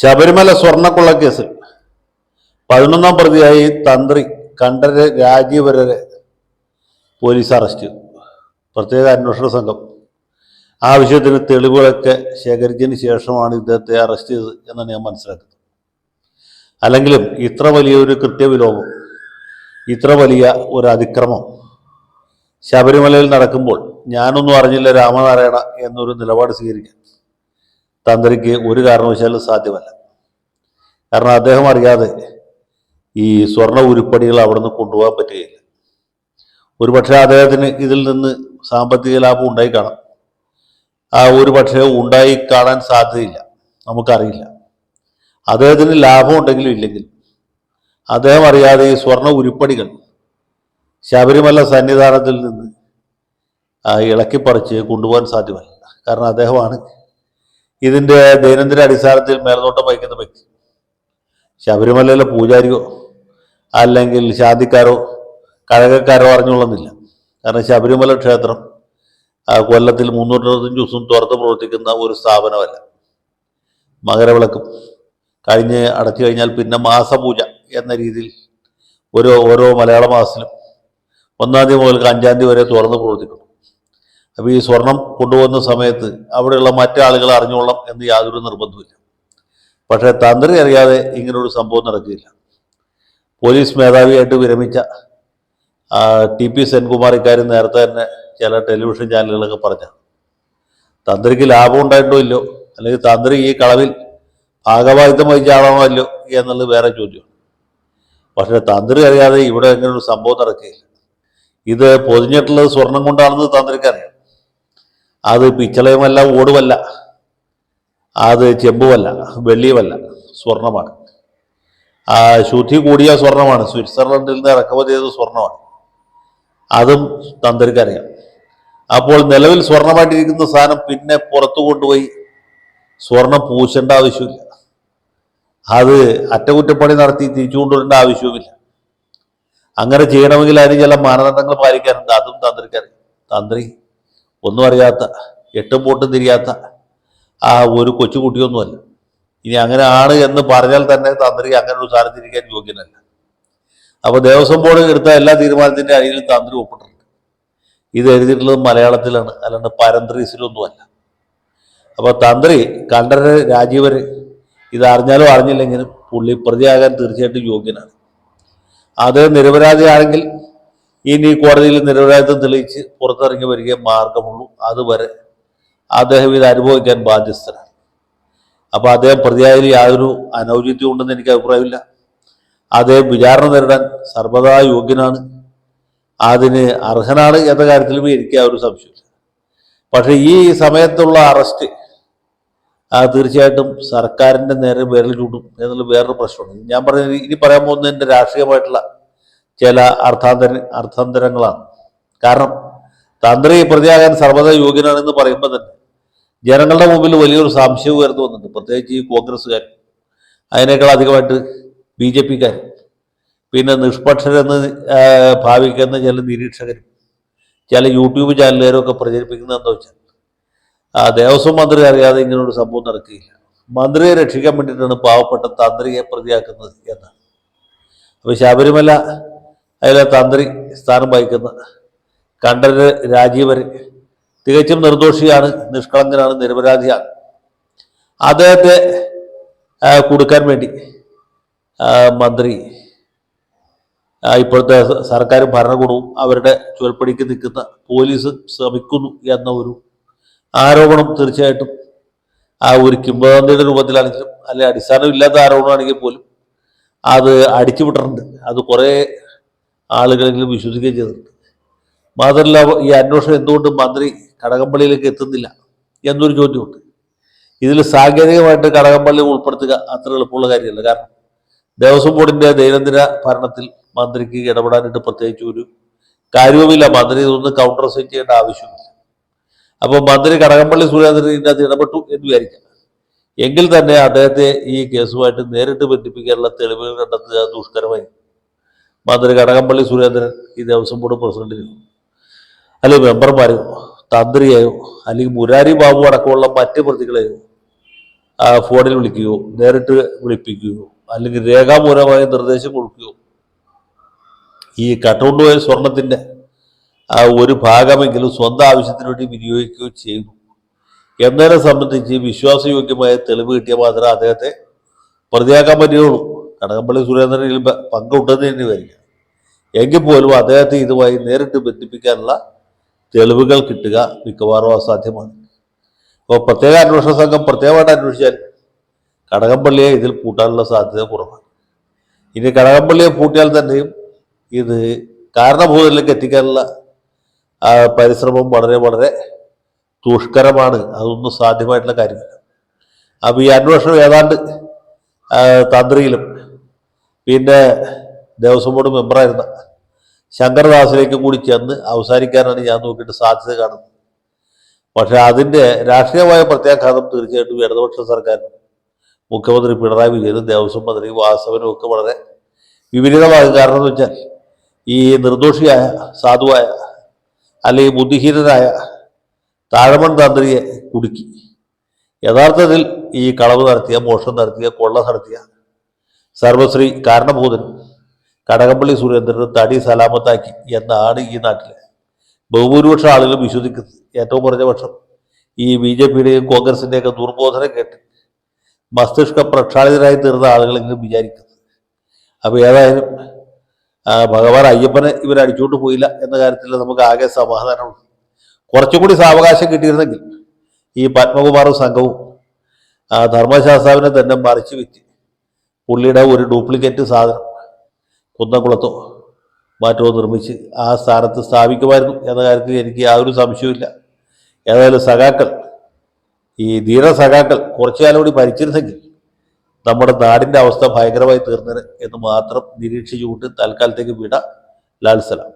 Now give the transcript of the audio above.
ശബരിമല സ്വർണ്ണക്കൊള്ളക്കേസിൽ 11-ാം പ്രതിയായി തന്ത്രി Kandararu രാജീവരരെ police arrest ചെയ്തു. പ്രത്യേക അന്വേഷണ സംഘം ആവശ്യത്തിന് തെളിവുകളൊക്കെ ശേഖരിച്ചതിന് ശേഷമാണ് ഇദ്ദേഹത്തെ അറസ്റ്റ് ചെയ്തത് എന്നാണ് ഞാൻ മനസ്സിലാക്കുന്നത്. അല്ലെങ്കിലും ഇത്ര വലിയൊരു കൃത്യവിലോപം, ഇത്ര വലിയ ഒരു അതിക്രമം ശബരിമലയിൽ നടക്കുമ്പോൾ ഞാനൊന്നും അറിഞ്ഞില്ല രാമനാരായണ എന്നൊരു നിലപാട് സ്വീകരിക്കാൻ തന്ത്രിക്ക് ഒരു കാരണവശാലും സാധ്യമല്ല. കാരണം അദ്ദേഹം അറിയാതെ ഈ സ്വർണ്ണ ഉരുപ്പടികൾ അവിടെ നിന്ന് കൊണ്ടുപോകാൻ പറ്റുകയില്ല. ഒരുപക്ഷെ അദ്ദേഹത്തിന് ഇതിൽ നിന്ന് സാമ്പത്തിക ലാഭം ഉണ്ടായി കാണാം, ഒരു പക്ഷേ ഉണ്ടായി കാണാൻ സാധ്യതയില്ല, നമുക്കറിയില്ല. അദ്ദേഹത്തിന് ലാഭം ഉണ്ടെങ്കിലും ഇല്ലെങ്കിലും അദ്ദേഹം അറിയാതെ ഈ സ്വർണ്ണ ഉരുപ്പടികൾ ശബരിമല സന്നിധാനത്തിൽ നിന്ന് ഇളക്കിപ്പറിച്ച് കൊണ്ടുപോകാൻ സാധ്യമല്ല. കാരണം അദ്ദേഹമാണ് ഇതിൻ്റെ ദൈനംദിന അടിസ്ഥാനത്തിൽ മേൽനോട്ടം വഹിക്കുന്ന വ്യക്തി. ശബരിമലയിലെ പൂജാരിയോ അല്ലെങ്കിൽ ശാന്തിക്കാരോ കഴകക്കാരോ അറിഞ്ഞുകൊള്ളുന്നില്ല. കാരണം ശബരിമല ക്ഷേത്രം കൊല്ലത്തിൽ 365 ദിവസവും തുറന്ന് പ്രവർത്തിക്കുന്ന ഒരു സ്ഥാപനമല്ല. മകരവിളക്കും കഴിഞ്ഞ് അടച്ചു കഴിഞ്ഞാൽ പിന്നെ മാസപൂജ എന്ന രീതിയിൽ ഓരോ മലയാള മാസത്തിലും 1-ാം തീയതി മുതൽ 5-ാം തീയതി വരെ തുറന്ന് പ്രവർത്തിക്കുന്നു. അപ്പോൾ ഈ സ്വർണം കൊണ്ടുപോകുന്ന സമയത്ത് അവിടെയുള്ള മറ്റാളുകൾ അറിഞ്ഞോളാം എന്ന് യാതൊരു നിർബന്ധമില്ല. പക്ഷേ തന്ത്രി അറിയാതെ ഇങ്ങനൊരു സംഭവം നടക്കുകയില്ല. പോലീസ് മേധാവിയായിട്ട് വിരമിച്ച TP സെൻകുമാർ ഇക്കാര്യം നേരത്തെ തന്നെ ചില ടെലിവിഷൻ ചാനലുകളൊക്കെ പറഞ്ഞ തന്ത്രിക്ക് ലാഭം ഉണ്ടായിട്ടോ ഇല്ലോ, അല്ലെങ്കിൽ തന്ത്രി ഈ കളവിൽ ഭാഗവാഹിത്വം വഹിച്ച ആളാണോ അല്ലോ എന്നുള്ളത് വേറെ ചോദ്യം. പക്ഷേ തന്ത്രി അറിയാതെ ഇവിടെ ഇങ്ങനൊരു സംഭവം നടക്കുകയില്ല. ഇത് പൊതിഞ്ഞിട്ടുള്ളത് സ്വർണം കൊണ്ടാണെന്ന് തന്ത്രിക്കറിയാം. അത് പിച്ചളയുമല്ല, ഓടുമല്ല, അത് ചെമ്പുമല്ല, വെള്ളിയുമല്ല, സ്വർണമാണ്. ശുദ്ധി കൂടിയ സ്വർണമാണ്. സ്വിറ്റ്സർലൻഡിൽ നിന്ന് ഇറക്കുമതി ചെയ്ത സ്വർണമാണ്. അതും തന്ത്രിക്കറിയാം. അപ്പോൾ നിലവിൽ സ്വർണമായിട്ടിരിക്കുന്ന സാധനം പിന്നെ പുറത്തു കൊണ്ടുപോയി സ്വർണം പൂശേണ്ട ആവശ്യമില്ല. അത് അറ്റകുറ്റപ്പണി നടത്തി തിരിച്ചു കൊണ്ടുവരേണ്ട ആവശ്യവുമില്ല. അങ്ങനെ ചെയ്യണമെങ്കിൽ അതിന് ചില മാനദണ്ഡങ്ങൾ പാലിക്കാനുണ്ട്. അതും തന്ത്രിക്കറിയാം. തന്ത്രി ഒന്നും അറിയാത്ത, എട്ടും പൊട്ടും തിരിയാത്ത ഒരു കൊച്ചുകുട്ടിയൊന്നുമല്ല. ഇനി അങ്ങനെ ആണ് എന്ന് പറഞ്ഞാൽ തന്നെ തന്ത്രി അങ്ങനെ ഒരു സ്ഥാനത്തിരിക്കാൻ യോഗ്യനല്ല. അപ്പോൾ ദേവസ്വം ബോർഡ് എടുത്ത എല്ലാ തീരുമാനത്തിൻ്റെ അടിയിലും തന്ത്രി ഒപ്പിട്ടിട്ടുണ്ട്. ഇത് എഴുതിയിട്ടുള്ളത് മലയാളത്തിലാണ്, അല്ലാണ്ട് പരന്ത്രീസിലൊന്നുമല്ല. അപ്പോൾ തന്ത്രി കണ്ഠര് രാജീവര് ഇത് അറിഞ്ഞാലും അറിഞ്ഞില്ലെങ്കിലും പുള്ളി പ്രതിയാകാൻ തീർച്ചയായിട്ടും യോഗ്യനാണ്. അത് നിരപരാധിയാണെങ്കിൽ ഇനി കോടതിയിൽ നിരപരാധിത്വം തെളിയിച്ച് പുറത്തിറങ്ങി വരികയെ മാർഗമുള്ളൂ. അതുവരെ അദ്ദേഹം ഇത് അനുഭവിക്കാൻ ബാധ്യസ്ഥനാണ്. അപ്പോൾ അദ്ദേഹം പ്രതിയായാലും യാതൊരു അനൗചിത്യം ഉണ്ടെന്ന് എനിക്ക് അഭിപ്രായമില്ല. അദ്ദേഹം വിചാരണ നേരിടാൻ സർവ്വതാ യോഗ്യനാണ്, അതിന് അർഹനാണ് എന്ന കാര്യത്തിലും എനിക്ക് ആ ഒരു സംശയമില്ല. പക്ഷേ ഈ സമയത്തുള്ള അറസ്റ്റ് തീർച്ചയായിട്ടും സർക്കാരിൻ്റെ നേരെ വിരൽ ചൂണ്ടും എന്നുള്ള വേറൊരു പ്രശ്നമുണ്ട്. ഞാൻ പറഞ്ഞത് ഇനി പറയാൻ പോകുന്നതിൻ്റെ രാഷ്ട്രീയമായിട്ടുള്ള ചില അർത്ഥാന്തരങ്ങളാണ്. കാരണം തന്ത്രി പ്രതിയാകാൻ സർവ്വതാ യോഗ്യനാണെന്ന് പറയുമ്പോൾ തന്നെ ജനങ്ങളുടെ മുമ്പിൽ വലിയൊരു സംശയം ഉയർന്നു വന്നിട്ടുണ്ട്. പ്രത്യേകിച്ച് ഈ കോൺഗ്രസ്സുകാർ, അതിനേക്കാൾ അധികമായിട്ട് BJPക്കാർ, പിന്നെ നിഷ്പക്ഷരെന്ന് ഭാവിക്കുന്ന ചില നിരീക്ഷകരും ചില യൂട്യൂബ് ചാനലുകാരും ഒക്കെ പ്രചരിപ്പിക്കുന്നത് എന്താ വെച്ചാൽ ദേവസ്വം മന്ത്രി അറിയാതെ ഇങ്ങനൊരു സംഭവം നടക്കുകയില്ല, മന്ത്രിയെ രക്ഷിക്കാൻ വേണ്ടിയിട്ടാണ് പാവപ്പെട്ട തന്ത്രിയെ പ്രതിയാക്കുന്നത് എന്നാണ്. അപ്പോൾ ശബരിമല അതിലെ തന്ത്രി സ്ഥാനം വഹിക്കുന്ന കണ്ഠര് രാജീവര് തികച്ചും നിർദോഷിയാണ്, നിഷ്കളങ്കനാണ്, നിരപരാധിയാണ്. അദ്ദേഹത്തെ കൊടുക്കാൻ വേണ്ടി മന്ത്രി ഇപ്പോഴത്തെ സർക്കാരും ഭരണകൂടവും അവരുടെ ചുവൽപ്പടിക്ക് നിൽക്കുന്ന പോലീസ് ശ്രമിക്കുന്നു എന്ന ഒരു ആരോപണം തീർച്ചയായിട്ടും ഒരു കിംവദന്തിയുടെ രൂപത്തിലാണെങ്കിലും, അല്ലെങ്കിൽ അടിസ്ഥാനമില്ലാത്ത ആരോപണമാണെങ്കിൽ പോലും അത് അടിച്ചുവിട്ടിട്ടുണ്ട്. അത് കുറേ ആളുകളെങ്കിലും വിശ്വസിക്കുകയും ചെയ്തിട്ടുണ്ട്. മാത്രമല്ല, ഈ അന്വേഷണം എന്തുകൊണ്ട് മന്ത്രി കടകംപള്ളിയിലേക്ക് എത്തുന്നില്ല എന്നൊരു ചോദ്യമുണ്ട്. ഇതിൽ സാങ്കേതികമായിട്ട് കടകംപള്ളി ഉൾപ്പെടുത്തുക അത്ര എളുപ്പമുള്ള കാര്യമല്ല. കാരണം ദേവസ്വം ബോർഡിൻ്റെ ദൈനംദിന ഭരണത്തിൽ മന്ത്രിക്ക് ഇടപെടാനായിട്ട് പ്രത്യേകിച്ച് ഒരു കാര്യവുമില്ല. മന്ത്രി ഇതൊന്നും കൗണ്ടർ സൈൻ ചെയ്യേണ്ട ആവശ്യമില്ല. അപ്പോൾ മന്ത്രി കടകംപള്ളി സുരേന്ദ്രൻ ഇതിനകത്ത് ഇടപെട്ടു എന്ന് വിചാരിക്കാം. എങ്കിൽ തന്നെ അദ്ദേഹത്തെ ഈ കേസുമായിട്ട് നേരിട്ട് ബന്ധിപ്പിക്കാനുള്ള തെളിവുകൾ കണ്ടെത്തുക ദുഷ്കരമായി. മന്ത്രി കടകംപള്ളി സുരേന്ദ്രൻ ഈ ദേവസ്വം ബോർഡ് പ്രസിഡന്റിനോ അല്ലെങ്കിൽ മെമ്പർമാരെയോ തന്ത്രിയെയോ അല്ലെങ്കിൽ മുരാരി ബാബു അടക്കമുള്ള മറ്റ് പ്രതികളെയോ ഫോണിൽ വിളിക്കുകയോ നേരിട്ട് വിളിപ്പിക്കുകയോ അല്ലെങ്കിൽ രേഖാമൂലമായ നിർദ്ദേശം കൊടുക്കുകയോ ഈ കട്ടുകൊണ്ടുപോയ സ്വർണത്തിന്റെ ഒരു ഭാഗമെങ്കിലും സ്വന്തം ആവശ്യത്തിന് വേണ്ടി വിനിയോഗിക്കുകയോ ചെയ്തു എന്നതിനെ സംബന്ധിച്ച് വിശ്വാസയോഗ്യമായ തെളിവ് കിട്ടിയ മാത്രമേ അദ്ദേഹത്തെ പ്രതിയാക്കാൻ പറ്റുകയുള്ളൂ. കടകംപള്ളി സുരേന്ദ്രനിൽ പങ്കുണ്ടെന്ന് തന്നെ വരിക. എങ്കിൽ പോലും അദ്ദേഹത്തെ ഇതുമായി നേരിട്ട് ബന്ധിപ്പിക്കാനുള്ള തെളിവുകൾ കിട്ടുക മിക്കവാറും അസാധ്യമാണ്. അപ്പോൾ പ്രത്യേക അന്വേഷണ സംഘം പ്രത്യേകമായിട്ട് അന്വേഷിച്ചാൽ കടകംപള്ളിയെ ഇതിൽ പൂട്ടാനുള്ള സാധ്യത കുറവാണ്. ഇനി കടകംപള്ളിയെ പൂട്ടിയാൽ തന്നെയും ഇത് കാരണഭൂതത്തിലേക്ക് എത്തിക്കാനുള്ള പരിശ്രമം വളരെ വളരെ ദുഷ്കരമാണ്. അതൊന്നും സാധ്യമായിട്ടുള്ള കാര്യമില്ല. അപ്പോൾ ഈ അന്വേഷണം ഏതാണ്ട് തന്ത്രിയിലും പിന്നെ ദേവസ്വം ബോർഡ് മെമ്പറായിരുന്ന ശങ്കർദാസിലേക്കും കൂടി ചെന്ന് അവസാനിക്കാനാണ് ഞാൻ നോക്കിയിട്ട് സാധ്യത കാണുന്നത്. പക്ഷെ അതിൻ്റെ രാഷ്ട്രീയമായ പ്രത്യാഘാതം തീർച്ചയായിട്ടും ഇടതുപക്ഷ സർക്കാരിനും മുഖ്യമന്ത്രി പിണറായി വിജയനും ദേവസ്വം മന്ത്രി വാസവനും ഒക്കെ വളരെ വിപരീതമാകും. കാരണം എന്ന് വെച്ചാൽ ഈ നിർദോഷിയായ സാധുവായ അല്ലെങ്കിൽ ബുദ്ധിഹീനനായ താഴമൺ തന്ത്രിയെ കുടുക്കി യഥാർത്ഥത്തിൽ ഈ കളവ് നടത്തിയ, മോഷണം നടത്തിയ, കൊള്ള നടത്തിയ സർവശ്രീ കാരണഭൂതനും കടകംപള്ളി സുരേന്ദ്രനും തടി സലാമത്താക്കി എന്നാണ് ഈ നാട്ടിലെ ബഹുഭൂരിപക്ഷം ആളുകൾ വിശ്വസിക്കുന്നത്. ഏറ്റവും കുറഞ്ഞ പക്ഷം ഈ BJPയുടെയും കോൺഗ്രസിൻ്റെയൊക്കെ ദുർബോധനം കേട്ട് മസ്തിഷ്ക പ്രക്ഷാളിതരായി തീർന്ന ആളുകളെങ്കിലും വിചാരിക്കുന്നത്. അപ്പോൾ ഏതായാലും ഭഗവാൻ അയ്യപ്പനെ ഇവരടിച്ചുകൊണ്ട് പോയില്ല എന്ന കാര്യത്തിൽ നമുക്ക് ആകെ സമാധാനമുണ്ട്. കുറച്ചും കൂടി സാവകാശം കിട്ടിയിരുന്നെങ്കിൽ ഈ പത്മകുമാറും സംഘവും ധർമ്മശാസ്താവിനെ തന്നെ മറിച്ച് വിറ്റ് പുള്ളിയുടെ ഒരു ഡ്യൂപ്ലിക്കേറ്റ് സാധനം കുന്നംകുളത്തോ മാറ്റോ നിർമ്മിച്ച് ആ സ്ഥാനത്ത് സ്ഥാപിക്കുമായിരുന്നു എന്ന കാര്യത്തിൽ എനിക്ക് യാതൊരു സംശയവുമില്ല. ഏതായാലും സഖാക്കൾ, ഈ ധീര സഖാക്കൾ കുറച്ചു കാലം കൂടി ഭരിച്ചിരുന്നെങ്കിൽ നമ്മുടെ നാടിൻ്റെ അവസ്ഥ ഭയങ്കരമായി തീർന്നേനെ എന്ന് മാത്രം നിരീക്ഷിച്ചുകൊണ്ട് തൽക്കാലത്തേക്ക് വിട. ലാൽ സലാം.